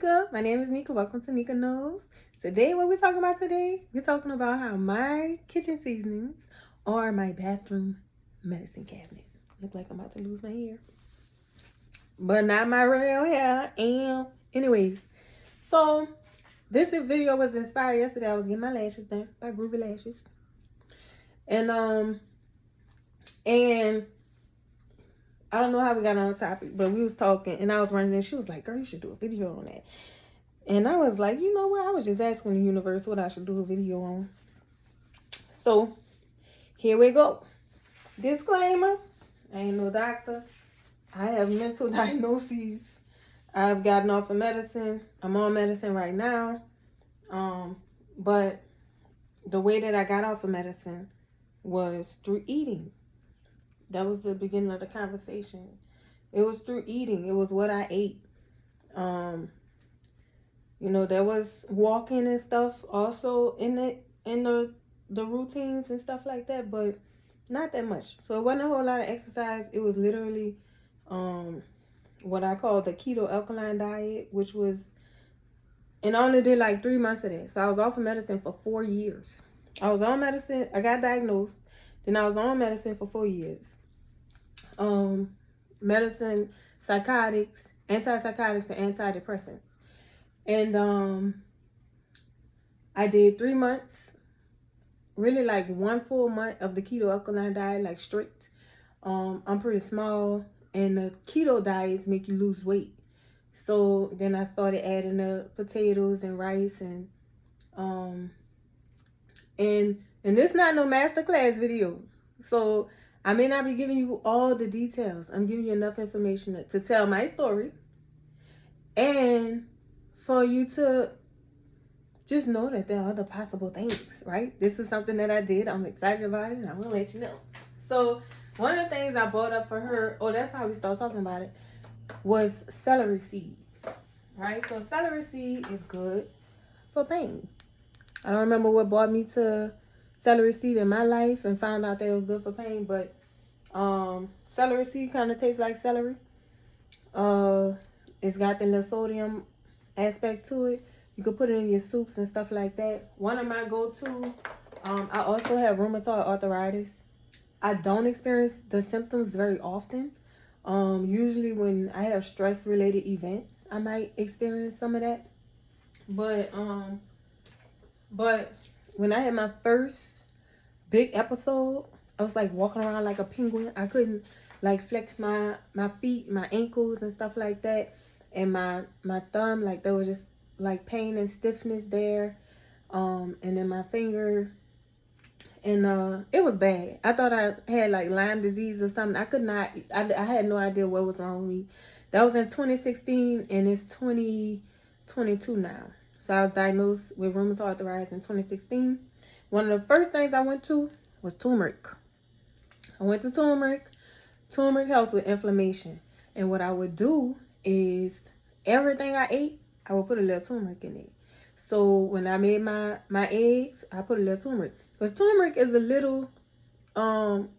Nika. My name is Nika. Welcome to Nika Knows. Today, what we're talking about today, we're talking about how my kitchen seasonings are my bathroom medicine cabinet. Look like I'm about to lose my hair. But not my real hair. And anyways, so this video was inspired yesterday. I was getting my lashes done by Groovy Lashes. And I don't know how we got on the topic, but we was talking and I was running and she was like, girl, you should do a video on that. And I was like, you know what? I was just asking the universe what I should do a video on. So here we go. Disclaimer, I ain't no doctor. I have mental diagnoses. I've gotten off of medicine. I'm on medicine right now. But the way that I got off of medicine was through eating. That was the beginning of the conversation. It was through eating. It was what I ate. You know, there was walking and stuff also in the routines and stuff like that, but not that much. So it wasn't a whole lot of exercise. It was literally what I call the keto alkaline diet, which was, and I only did like 3 months of that. So I was off of medicine for 4 years. I was on medicine. I got diagnosed. Then I was on medicine for 4 years. Medicine, psychotics, antipsychotics, and antidepressants. And I did 3 months, really like 1 full month of the keto alkaline diet, like strict. I'm pretty small, and the keto diets make you lose weight. So then I started adding the potatoes and rice and this not no masterclass video. So I may not be giving you all the details. I'm giving you enough information to tell my story and for you to just know that there are other possible things, right? This is something that I did. I'm excited about it, and I'm going to let you know. So one of the things I brought up for her, that's how we started talking about it, was celery seed, right? So celery seed is good for pain. I don't remember what brought me to celery seed in my life and found out that it was good for pain, but celery seed kind of tastes like celery. It's got the little sodium aspect to it. You could put it in your soups and stuff like that. One of my go-to, I also have rheumatoid arthritis. I don't experience the symptoms very often. Usually when I have stress-related events, I might experience some of that. But when I had my first big episode, I was like walking around like a penguin. I couldn't like flex my feet, my ankles and stuff like that. And my thumb, like there was just like pain and stiffness there. And then my finger. And it was bad. I thought I had like Lyme disease or something. I had no idea what was wrong with me. That was in 2016 and it's 2022 now. So I was diagnosed with rheumatoid arthritis in 2016. One of the first things I went to was turmeric. I went to turmeric. Turmeric helps with inflammation. And what I would do is everything I ate, I would put a little turmeric in it. So when I made my eggs, I put a little turmeric. Because turmeric is a little,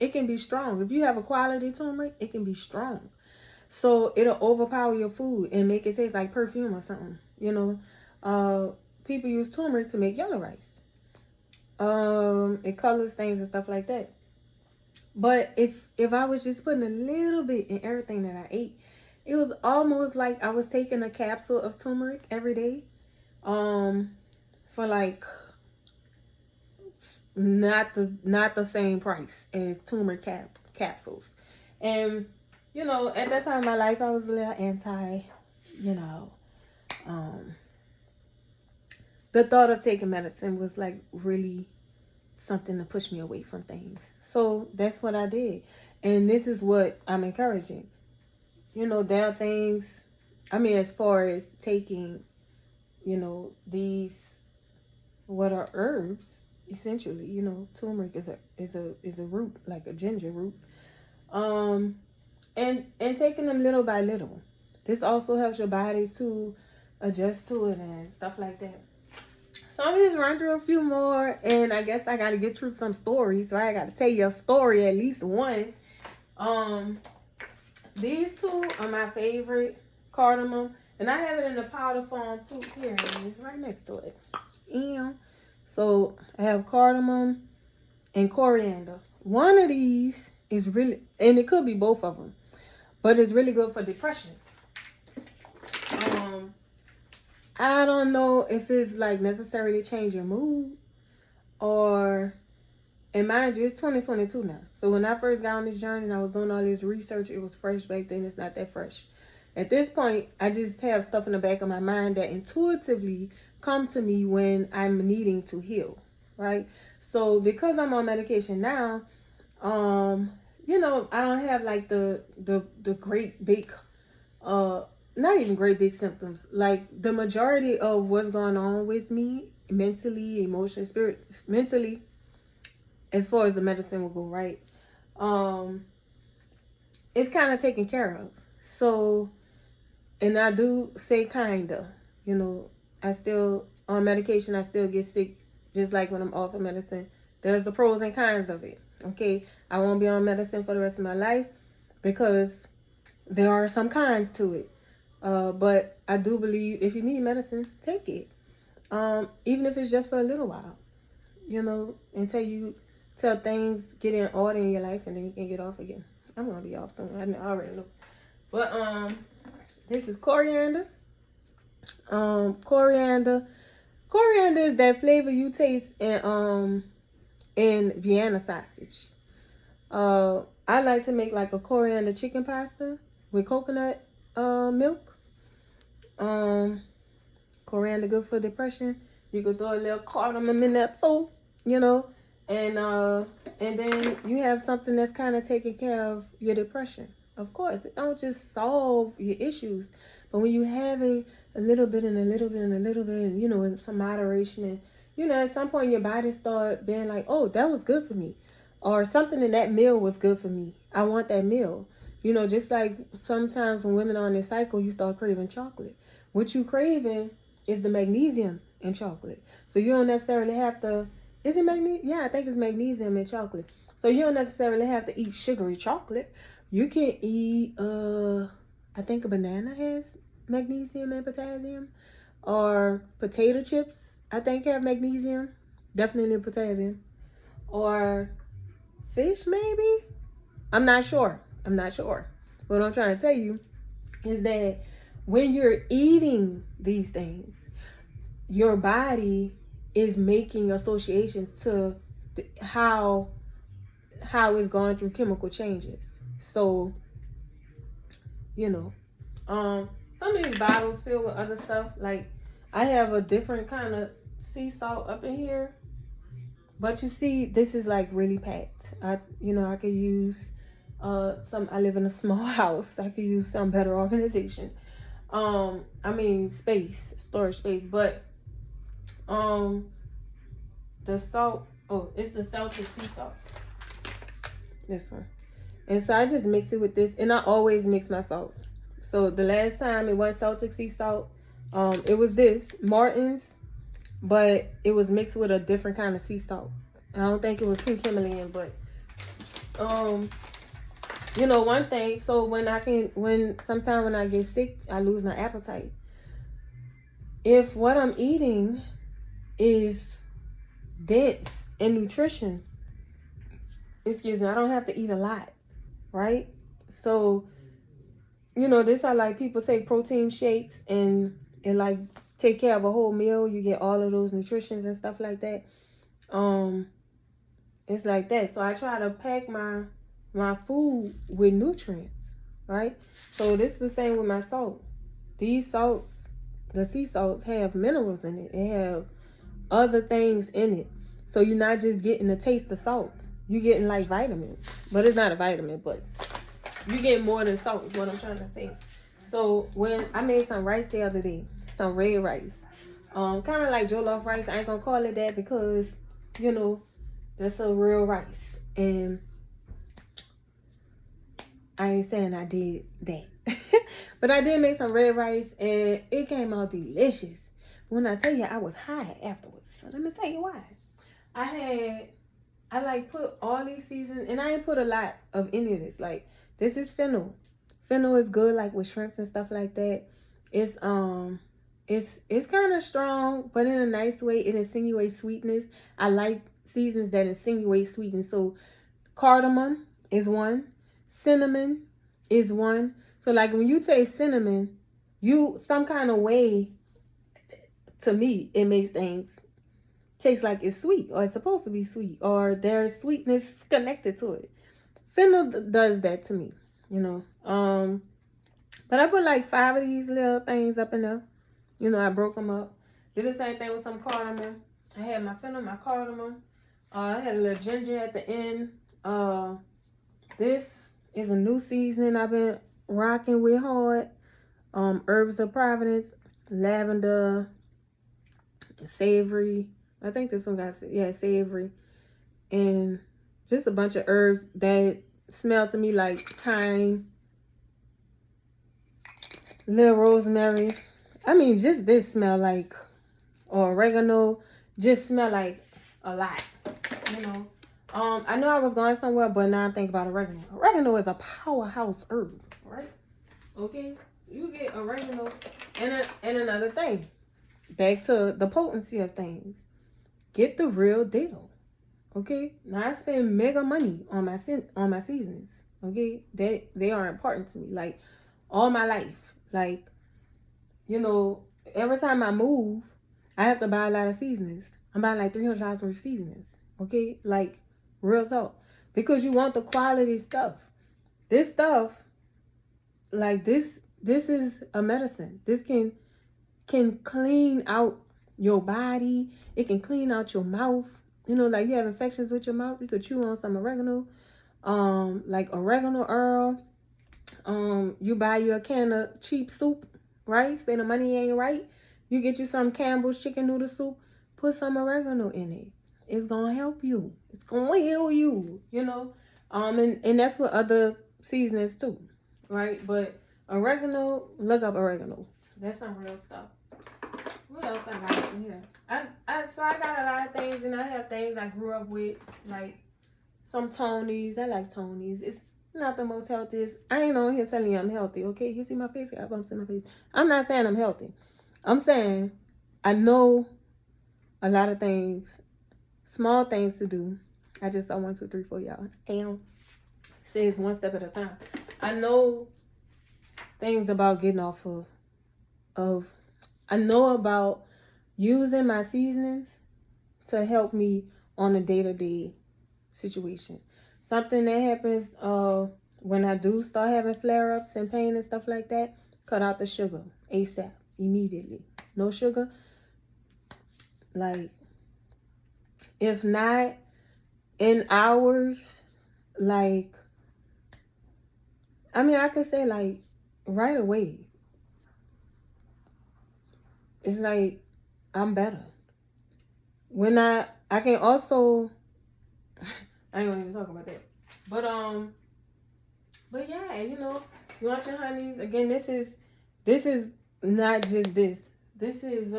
it can be strong. If you have a quality turmeric, it can be strong. So it'll overpower your food and make it taste like perfume or something. You know, people use turmeric to make yellow rice. It colors things and stuff like that. But if I was just putting a little bit in everything that I ate, it was almost like I was taking a capsule of turmeric every day. For like not the same price as turmeric capsules. And you know, at that time in my life, I was a little anti, you know, the thought of taking medicine was like really something to push me away from things. So that's what I did. And this is what I'm encouraging. You know, there are things, I mean, as far as taking, you know, these, what are herbs, essentially, you know, turmeric is a root, like a ginger root. And taking them little by little. This also helps your body to adjust to it and stuff like that. So I'm just run through a few more, and I guess I got to get through some stories, right? I got to tell you a story, at least one. These two are my favorite cardamom. And I have it in the powder form too. Here, it's right next to it. So I have cardamom and coriander. One of these is really, and it could be both of them, but it's really good for depression. I don't know if it's like necessarily change your mood or, and mind you, it's 2022 now. So when I first got on this journey and I was doing all this research, it was fresh back then. It's not that fresh. At this point, I just have stuff in the back of my mind that intuitively come to me when I'm needing to heal, right? So because I'm on medication now, you know, I don't have like the great big, not even great big symptoms. Like the majority of what's going on with me mentally, emotionally, mentally, as far as the medicine will go, right? It's kind of taken care of. So, and I do say kinda, you know, I still, on medication, I still get sick just like when I'm off of medicine. There's the pros and cons of it, okay? I won't be on medicine for the rest of my life because there are some cons to it. But I do believe if you need medicine, take it. Even if it's just for a little while, you know, till things get in order in your life and then you can get off again. I'm going to be off soon. I already know. But, this is coriander. Coriander is that flavor you taste in Vienna sausage. I like to make like a coriander chicken pasta with coconut milk. Coriander good for depression. You could throw a little cardamom in that too, you know, and then you have something that's kind of taking care of your depression. Of course, it don't just solve your issues, but when you having a little bit and a little bit and a little bit, and, you know, in some moderation, and, you know, at some point your body start being like, oh, that was good for me, or something in that meal was good for me. I want that meal. You know, just like sometimes when women are on this cycle, you start craving chocolate. What you craving is the magnesium in chocolate. So you don't necessarily have to, is it magnesium? Yeah, I think it's magnesium in chocolate. So you don't necessarily have to eat sugary chocolate. You can eat, I think a banana has magnesium and potassium. Or potato chips, I think have magnesium. Definitely potassium. Or fish, maybe? I'm not sure. What I'm trying to tell you is that when you're eating these things, your body is making associations to how it's going through chemical changes. So, you know, some of these bottles filled with other stuff. Like, I have a different kind of sea salt up in here. But you see, this is like really packed. I could use I live in a small house. I could use some better organization. Storage space. But the salt, it's the Celtic sea salt. This one. And so I just mix it with this, and I always mix my salt. So the last time it was Celtic sea salt, it was this Martin's, but it was mixed with a different kind of sea salt. I don't think it was pink Himalayan, but you know, one thing. So when I get sick, I lose my appetite. If what I'm eating is dense in nutrition, I don't have to eat a lot, right? So, you know, this how like people take protein shakes and like take care of a whole meal. You get all of those nutritions and stuff like that. It's like that. So I try to pack my food with nutrients, right? So this is the same with my salt. These salts, the sea salts, have minerals in it. They have other things in it. So you're not just getting a taste of salt. You're getting like vitamins. But it's not a vitamin, but you get more than salt is what I'm trying to say. So when I made some rice the other day, some red rice. Kind of like jollof rice. I ain't gonna call it that because, you know, that's a real rice. And I ain't saying I did that. But I did make some red rice and it came out delicious. When I tell you I was high afterwards. So let me tell you why. I like put all these seasons, and I ain't put a lot of any of this. Like, this is fennel. Fennel is good like with shrimps and stuff like that. It's kind of strong, but in a nice way. It insinuates sweetness. I like seasons that insinuate sweetness. So cardamom is one. Cinnamon is one. So like when you taste cinnamon, you some kind of way, to me, it makes things taste like it's sweet, or it's supposed to be sweet, or there's sweetness connected to it. Fennel does that to me, you know. But I put like 5 of these little things up in there. You know, I broke them up. Did the same thing with some cardamom. I had my fennel, my cardamom. I had a little ginger at the end. This is a new seasoning I've been rocking with hard. Herbs of Providence, lavender, savory. I think this one got, yeah, savory. And just a bunch of herbs that smell to me like thyme, little rosemary. I mean, just this smell like, or oregano, just smell like a lot, you know. I know I was going somewhere, but now I'm thinking about oregano. Oregano is a powerhouse herb, right? Okay, you get oregano. And another thing, back to the potency of things. Get the real deal, okay? Now I spend mega money on my seasonings, okay? They are important to me, like all my life. Like, you know, every time I move, I have to buy a lot of seasonings. I'm buying like $300 worth of seasonings, okay? Like, real talk. Because you want the quality stuff. This stuff, like this is a medicine. This can clean out your body. It can clean out your mouth. You know, like you have infections with your mouth, you could chew on some oregano. Like oregano Earl. You buy you a can of cheap soup, right? Say the money ain't right. You get you some Campbell's chicken noodle soup. Put some oregano in it. It's gonna help you. It's gonna heal you. You know. And that's with other seasonings too, right? But oregano, look up oregano. That's some real stuff. What else I got in here? So I got a lot of things, and I have things I grew up with, like some Tonys. I like Tonys. It's not the most healthiest. I ain't on here telling you I'm healthy, okay? You see my face? I got bumps in my face. I'm not saying I'm healthy. I'm saying I know a lot of things, small things to do. I just saw 1, 2, 3, 4, y'all. And says one step at a time. I know things about getting off of I know about using my seasonings to help me on a day-to-day situation. Something that happens when I do start having flare-ups and pain and stuff like that, cut out the sugar ASAP, immediately. No sugar. Like, if not in hours, like, I mean, I could say like right away. It's like I'm better. When I can also I ain't gonna even talk about that. But yeah, you know, you want your honeys. Again, this is not just this. This is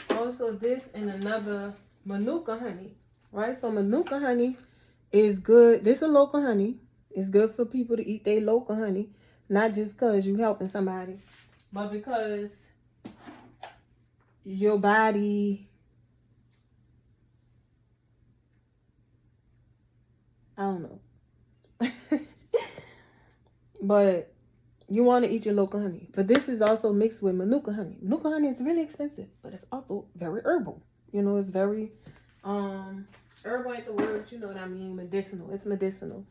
also this and another Manuka honey. Right? So Manuka honey is good. This is local honey. It's good for people to eat their local honey. Not just because you helping somebody, but because your body, I don't know. But you want to eat your local honey. But this is also mixed with Manuka honey. Manuka honey is really expensive, but it's also very herbal. You know, it's very, herbal ain't the word, you know what I mean, medicinal. It's medicinal.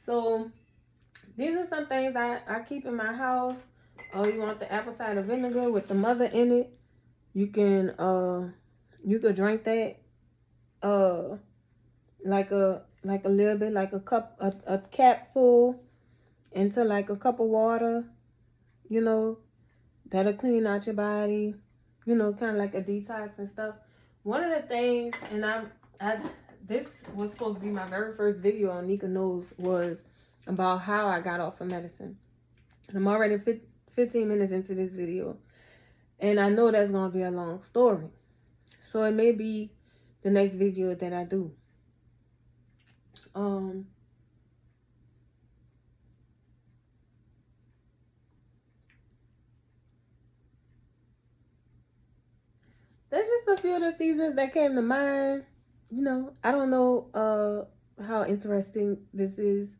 So, these are some things I keep in my house. Oh, you want the apple cider vinegar with the mother in it. You can, you could drink that, like a little bit, like a cup, a cap full into like a cup of water, you know, that'll clean out your body, you know, kind of like a detox and stuff. One of the things, and this was supposed to be my very first video on Nika Knows, was about how I got off of medicine. I'm already 15 minutes into this video, and I know that's going to be a long story. So it may be the next video that I do. a few of the seasonings that came to mind. You know, I don't know how interesting this is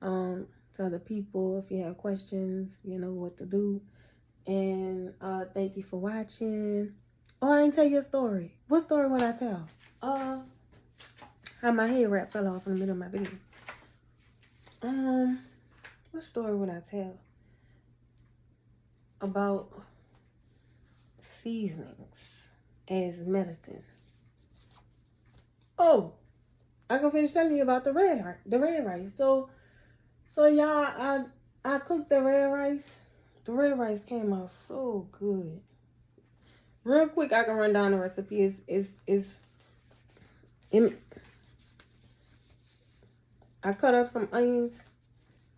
to other people. If you have questions, you know what to do. And thank you for watching. Oh, I didn't tell you a story. What story would I tell? How my hair wrap fell off in the middle of my video. What story would I tell about seasonings as medicine? Oh, I can finish telling you about the red rice. So y'all, I cooked the red rice. The red rice came out so good. Real quick, I can run down the recipe. I cut up some onions.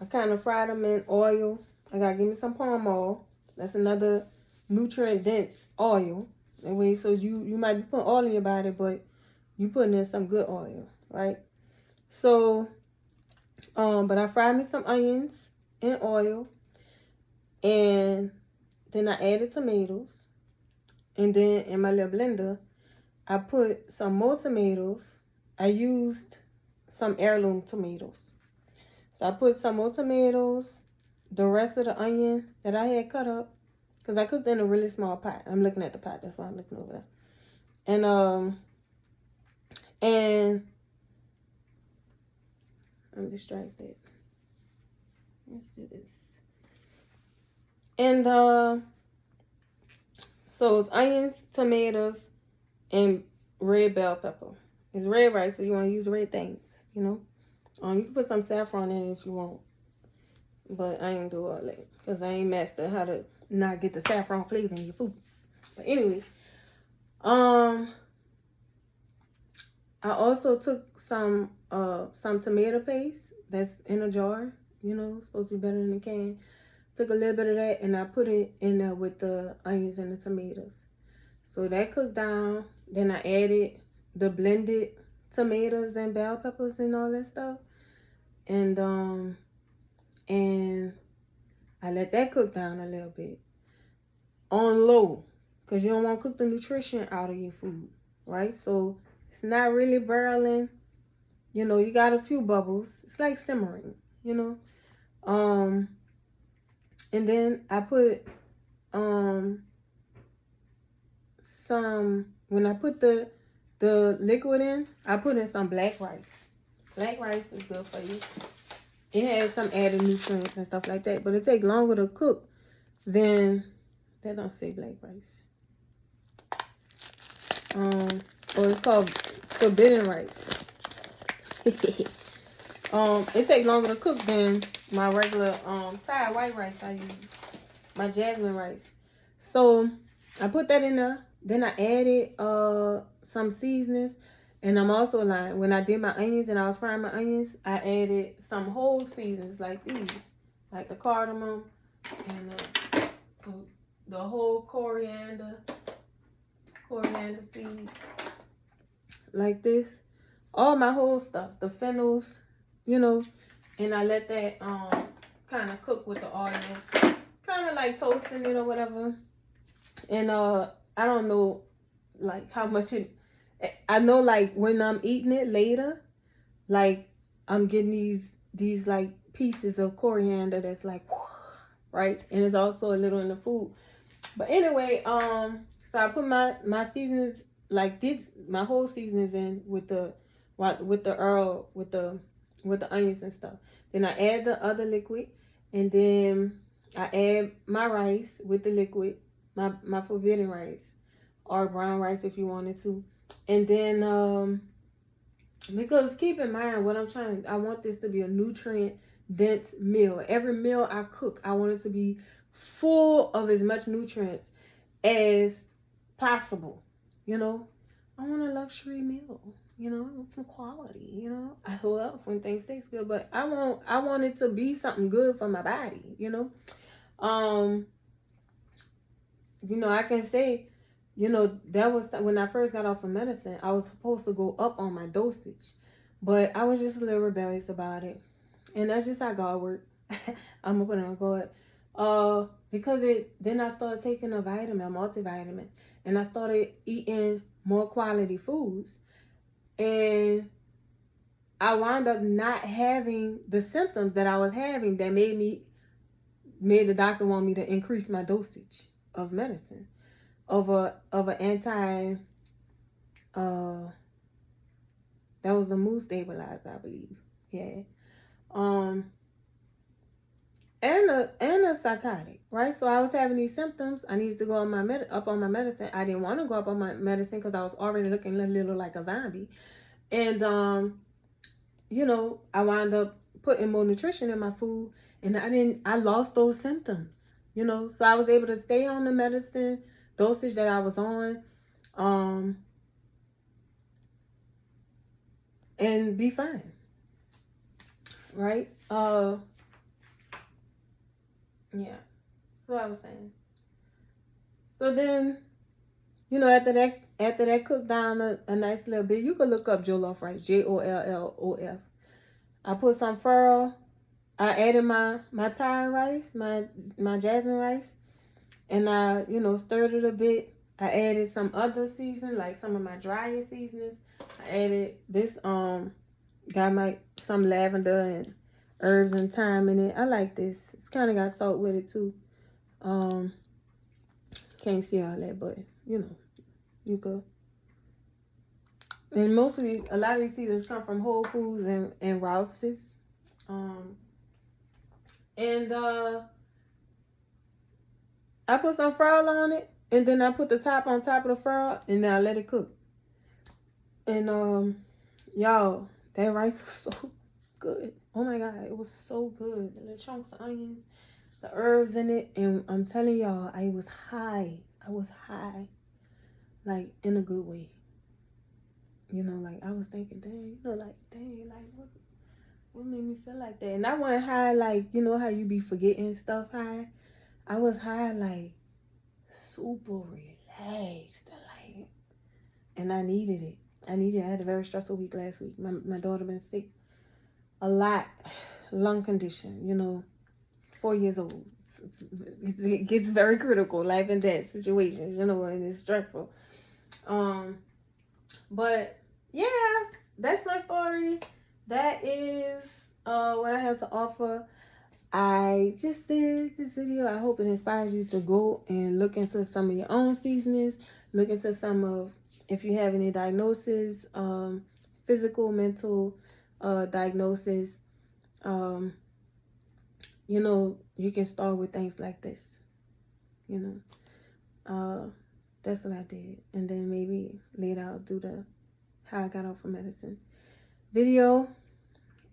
I kind of fried them in oil. I gotta give me some palm oil. That's another nutrient dense oil. Anyway, so you might be putting oil in your body, but you putting in some good oil, right? So, but I fried me some onions in oil, and then I added tomatoes, and then in my little blender, I put some more tomatoes. I used some heirloom tomatoes. So I put some more tomatoes, the rest of the onion that I had cut up, because I cooked in a really small pot. I'm looking at the pot, that's why I'm looking over there. And I'm distracted. Let's do this. And so it's onions, tomatoes, and red bell pepper. It's red rice, so you want to use red things, you know. You can put some saffron in it if you want, but I ain't do all that because I ain't mastered how to not get the saffron flavor in your food. But anyway, I also took some tomato paste that's in a jar. You know, it's supposed to be better than a can. Took a little bit of that and I put it in there with the onions and the tomatoes. So that cooked down. Then I added the blended tomatoes and bell peppers and all that stuff. And I let that cook down a little bit on low, because you don't want to cook the nutrition out of your food, right? So it's not really boiling. You know, you got a few bubbles. It's like simmering, you know. And then I put when I put the liquid in, I put in some black rice. Black rice is good for you. It has some added nutrients and stuff like that, but it takes longer to cook than, that don't say black rice. Or it's called forbidden rice. It takes longer to cook than my regular Thai white rice I use, my jasmine rice. So I put that in there. Then I added some seasonings. And I'm also lying. When I did my onions and I was frying my onions, I added some whole seasonings like these, like the cardamom and the whole coriander seeds, like this. All my whole stuff, the fennels, you know, and I let that kind of cook with the oil, kind of like toasting it or whatever. And I don't know like how much I know like when I'm eating it later, like I'm getting these like pieces of coriander that's like, right? And it's also a little in the food. But anyway, so I put my seasonings like this, my whole seasonings in with the onions and stuff. Then I add the other liquid, and then I add my rice with the liquid, my forbidden rice or brown rice if you wanted to. And then because keep in mind what I want this to be a nutrient dense meal. Every meal I cook, I want it to be full of as much nutrients as possible. You know, I want a luxury meal. You know, I want some quality. You know, I love when things taste good, but I want it to be something good for my body. You know, I can say, you know, that was when I first got off of medicine. I was supposed to go up on my dosage, but I was just a little rebellious about it, and that's just how God works. I'm gonna put it on God, because then I started taking a multivitamin, and I started eating more quality foods. And I wound up not having the symptoms that I was having that made the doctor want me to increase my dosage of medicine of an anti that was a mood stabilizer, I believe. Yeah. And a psychotic, right? So I was having these symptoms. I needed to go on up on my medicine. I didn't want to go up on my medicine because I was already looking a little like a zombie. And I wound up putting more nutrition in my food, and I lost those symptoms. So I was able to stay on the medicine dosage that I was on, and be fine. Right? Yeah. So I was saying. So then, after that cooked down a nice little bit, you could look up jollof rice, JOLLOF. I put some furrow. I added my Thai rice, my jasmine rice, and I, stirred it a bit. I added some other seasoning, like some of my drier seasonings. I added this, got some lavender and herbs and thyme in it. I like this. It's kind of got salt with it too. Can't see all that, but you could. And a lot of these seasonings come from Whole Foods and Rouse's. I put some furrow on it, and then I put the top on top of the furrow, and then I let it cook. And y'all, that rice was so good. Oh my God, it was so good. The little chunks of onions, the herbs in it, and I'm telling y'all, I was high. Like in a good way. Like I was thinking, dang, what made me feel like that? And I wasn't high like, how you be forgetting stuff high. I was high like super relaxed, like, and I needed it. I had a very stressful week last week. My daughter been sick a lot, lung condition, 4 years old. It gets very critical, life and death situations, and it's stressful. But yeah, that's my story. That is what I have to offer. I just did this video. I hope it inspires you to go and look into some of your own seasonings. Look into some of, if you have any diagnosis, physical, mental diagnosis. You can start with things like this. That's what I did. And then maybe later I'll do the how I got off of medicine video.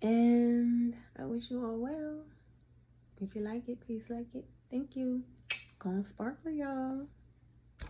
And I wish you all well. If you like it, please like it. Thank you. Gonna sparkle, y'all.